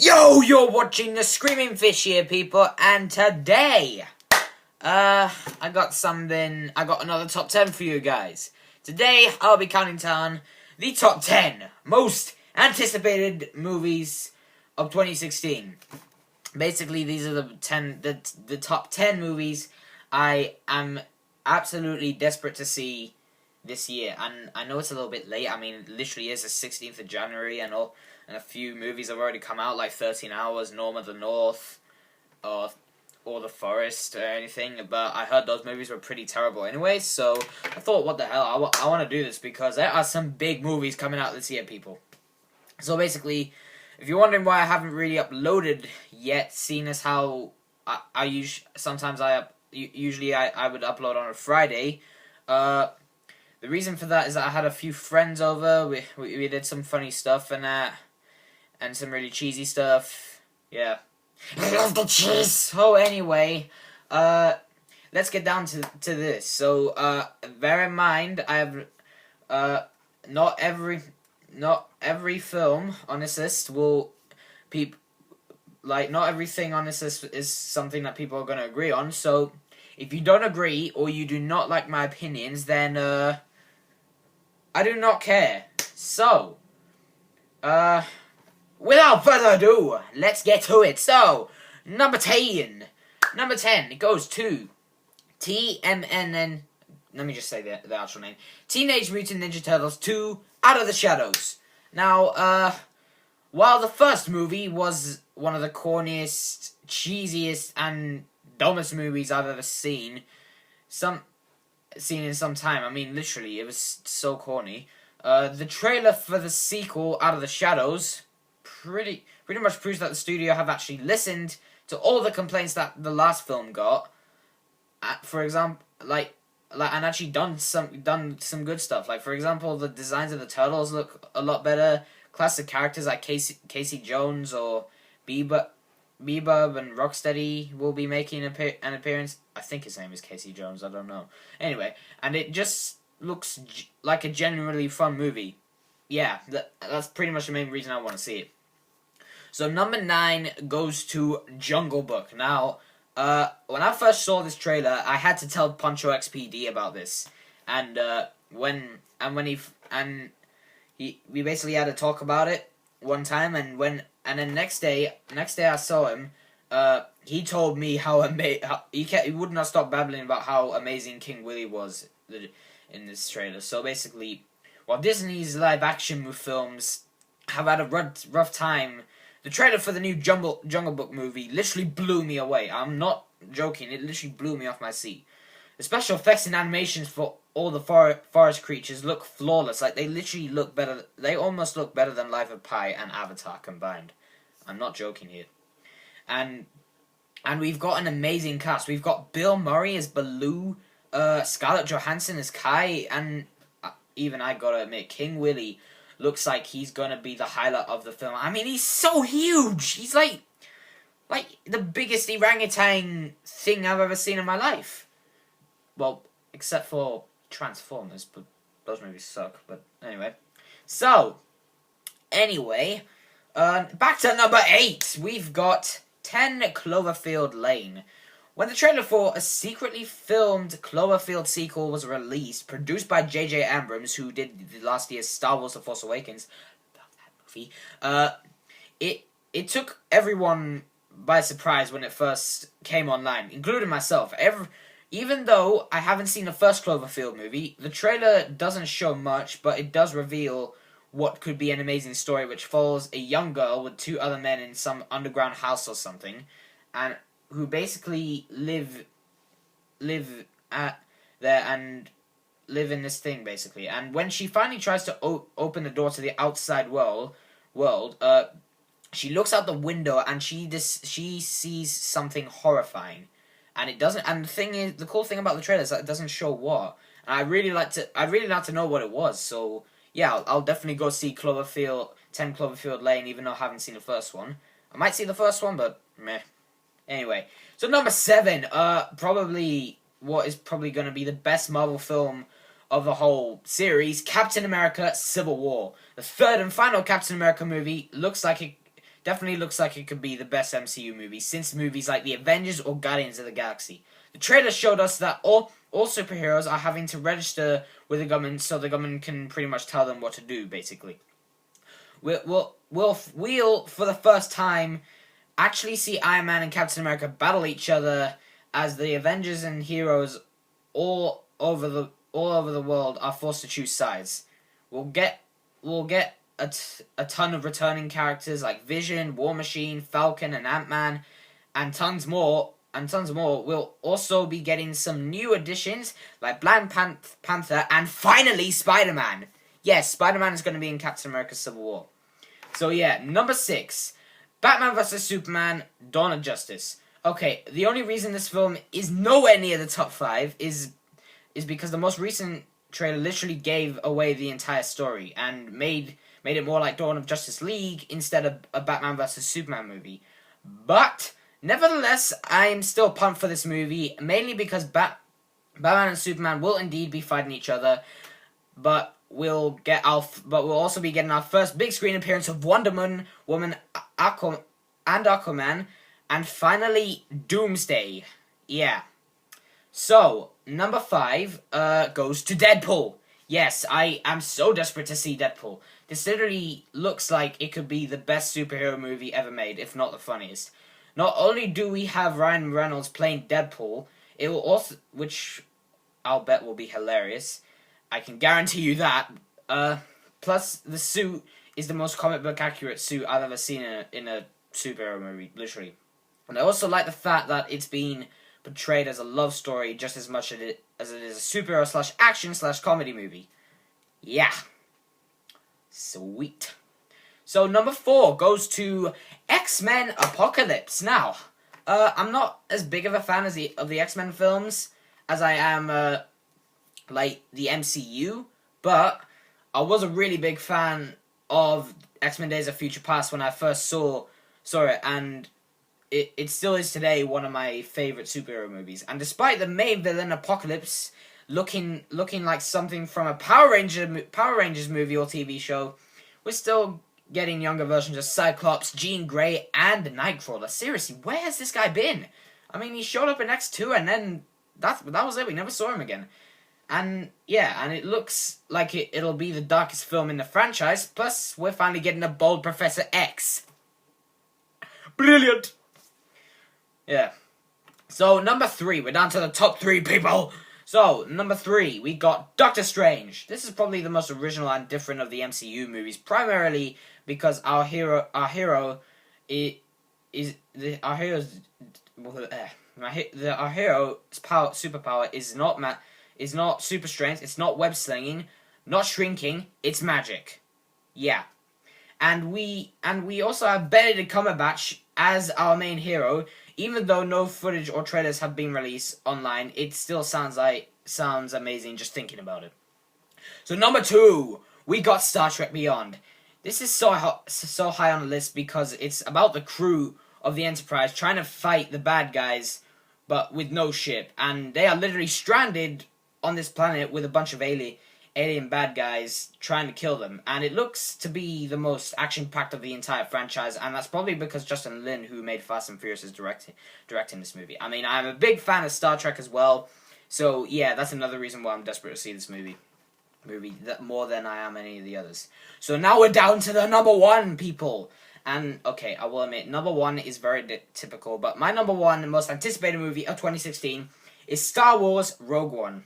Yo, you're watching the Screaming Fish here, people, and today, I got another top 10 for you guys. Today, I'll be counting down the top 10 most anticipated movies of 2016. Basically, these are the top 10 movies I am absolutely desperate to see this year. And I know it's a little bit late. I mean, it literally is the 16th of January and all. And a few movies have already come out, like 13 Hours, Norm of the North, or The Forest, or anything. But I heard those movies were pretty terrible anyway, so I thought, what the hell, I want to do this because there are some big movies coming out this year, people. So basically, if you're wondering why I haven't really uploaded yet, seeing as how sometimes I would upload on a Friday, the reason for that is that I had a few friends over. We did some funny stuff and some really cheesy stuff. Yeah. I love the cheese! So anyway, let's get down to this. So, bear in mind, I have, not every film on this list will, not everything on this list is something that people are going to agree on. So, if you don't agree, or you do not like my opinions, then, I do not care. So, without further ado, let's get to it. So, number 10, it goes to TMNN, let me just say the actual name, Teenage Mutant Ninja Turtles 2, Out of the Shadows. Now, while the first movie was one of the corniest, cheesiest, and dumbest movies I've ever seen in some time, I mean, literally, it was so corny, the trailer for the sequel, Out of the Shadows, pretty much proves that the studio have actually listened to all the complaints that the last film got. For example, and actually done some good stuff. Like, for example, the designs of the turtles look a lot better. Classic characters like Casey Jones or Bebop and Rocksteady will be making an appearance. I think his name is Casey Jones. I don't know. Anyway, and it just looks like a genuinely fun movie. Yeah, that's pretty much the main reason I want to see it. So number 9 goes to Jungle Book. Now, when I first saw this trailer, I had to tell Poncho XPD about this, and we basically had to talk about it one time, and then next day I saw him. He told me he would not stop babbling about how amazing King Willy was in this trailer. So basically, while Disney's live action films have had a rough time, the trailer for the new Jungle Book movie literally blew me away. I'm not joking, it literally blew me off my seat. The special effects and animations for all the forest creatures look flawless. Like, they literally look better. They almost look better than Life of Pi and Avatar combined. I'm not joking here. And we've got an amazing cast. We've got Bill Murray as Baloo, Scarlett Johansson as Kai, and even I gotta admit, King Willy looks like he's gonna be the highlight of the film. I mean, he's so huge. He's like the biggest orangutan thing I've ever seen in my life. Well, except for Transformers, but those movies suck. But anyway, back to number 8. We've got 10 Cloverfield Lane. When the trailer for a secretly filmed Cloverfield sequel was released, produced by J.J. Abrams, who did last year's Star Wars The Force Awakens, love that movie, it took everyone by surprise when it first came online, including myself. Even though I haven't seen the first Cloverfield movie, the trailer doesn't show much, but it does reveal what could be an amazing story, which follows a young girl with 2 other men in some underground house or something, and who basically live at there and live in this thing, basically. And when she finally tries to open the door to the outside world, she looks out the window and she sees something horrifying. And it doesn't. And the cool thing about the trailer is that it doesn't show what. And I'd really like to know what it was. So yeah, I'll definitely go see 10 Cloverfield Lane, even though I haven't seen the first one. I might see the first one, but meh. Anyway, so number 7, probably what is probably going to be the best Marvel film of the whole series, Captain America: Civil War. The third and final Captain America movie looks like it definitely looks like it could be the best MCU movie since movies like The Avengers or Guardians of the Galaxy. The trailer showed us that all superheroes are having to register with the government so the government can pretty much tell them what to do, basically. We'll for the first time, actually see Iron Man and Captain America battle each other as the Avengers and heroes all over the world are forced to choose sides. We'll get a ton of returning characters like Vision, War Machine, Falcon, and Ant-Man, and tons more. We'll also be getting some new additions like Black Panther and finally Spider-Man. Yes, Spider-Man is going to be in Captain America Civil War. So yeah, number 6, Batman vs. Superman, Dawn of Justice. Okay, the only reason this film is nowhere near the top 5 is because the most recent trailer literally gave away the entire story and made it more like Dawn of Justice League instead of a Batman vs. Superman movie. But nevertheless, I'm still pumped for this movie, mainly because Batman and Superman will indeed be fighting each other, but we'll also be getting our first big screen appearance of Wonder Woman, Aquaman, and finally Doomsday. Yeah. So, number 5 goes to Deadpool. Yes, I am so desperate to see Deadpool. This literally looks like it could be the best superhero movie ever made, if not the funniest. Not only do we have Ryan Reynolds playing Deadpool, it will also, which I'll bet will be hilarious. I can guarantee you that. Plus, the suit is the most comic book accurate suit I've ever seen in a superhero movie, literally. And I also like the fact that it's been portrayed as a love story just as much as it is a superhero / action / comedy movie. Yeah. Sweet. So number 4 goes to XMen Apocalypse. Now, I'm not as big of a fan of the X-Men films as I am like the MCU, but I was a really big fan of X-Men Days of Future Past when I first saw it, and it still is today one of my favorite superhero movies. And despite the main villain Apocalypse looking like something from a Power Rangers movie or TV show, we're still getting younger versions of Cyclops, Jean Grey, and Nightcrawler. Seriously, where has this guy been? I mean, he showed up in X2 and then that was it. We never saw him again. And yeah, and it looks like it'll be the darkest film in the franchise. Plus, we're finally getting a bold Professor X. Brilliant! Yeah. So, number 3. We're down to the top 3, people! So, number 3, we got Doctor Strange. This is probably the most original and different of the MCU movies, primarily because our hero's superpower is not super strength, it's not web slinging, not shrinking, it's magic. Yeah. And we also have Benedict Cumberbatch as our main hero. Even though no footage or trailers have been released online, it still sounds amazing just thinking about it. So number 2, we got Star Trek Beyond. This is so high on the list because it's about the crew of the Enterprise trying to fight the bad guys, but with no ship, and they are literally stranded on this planet with a bunch of alien bad guys trying to kill them, and it looks to be the most action-packed of the entire franchise, and that's probably because Justin Lin, who made Fast and Furious, is directing this movie. I mean, I'm a big fan of Star Trek as well, so yeah, that's another reason why I'm desperate to see this movie more than I am any of the others. So now we're down to the number 1, people. And, okay, I will admit, number 1 is very typical, but my number 1 most anticipated movie of 2016 is Star Wars Rogue One.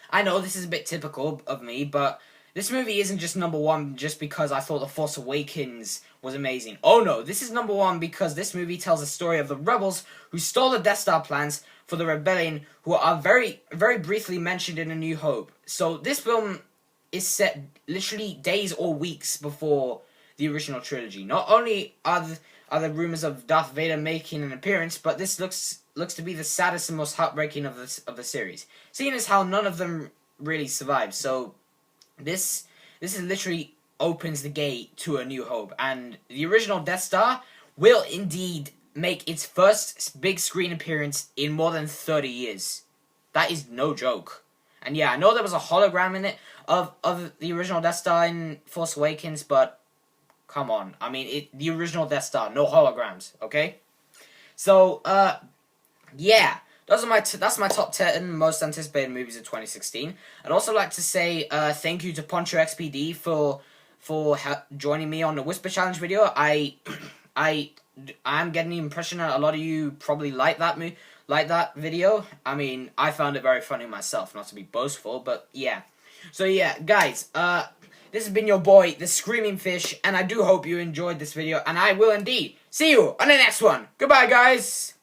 I know this is a bit typical of me, but this movie isn't just number 1 just because I thought The Force Awakens was amazing. Oh no, this is number 1 because this movie tells the story of the rebels who stole the Death Star plans for the rebellion, who are very, very briefly mentioned in A New Hope. So this film is set literally days or weeks before the original trilogy. Not only are there rumors of Darth Vader making an appearance, but this looks to be the saddest and most heartbreaking of the series, seeing as how none of them really survived. So this is literally opens the gate to A New Hope, and the original Death Star will indeed make its first big screen appearance in more than 30 years. That is no joke. And yeah, I know there was a hologram in it of the original Death Star in Force Awakens, but Come on. I mean, the original Death Star, no holograms, okay? So, yeah. That's my top 10 most anticipated movies of 2016. I'd also like to say thank you to Poncho XPD for joining me on the Whisper Challenge video. I'm getting the impression that a lot of you probably like that video. I mean, I found it very funny myself, not to be boastful, but yeah. So yeah, guys, this has been your boy, the Screaming Fish, and I do hope you enjoyed this video, and I will indeed see you on the next one. Goodbye, guys.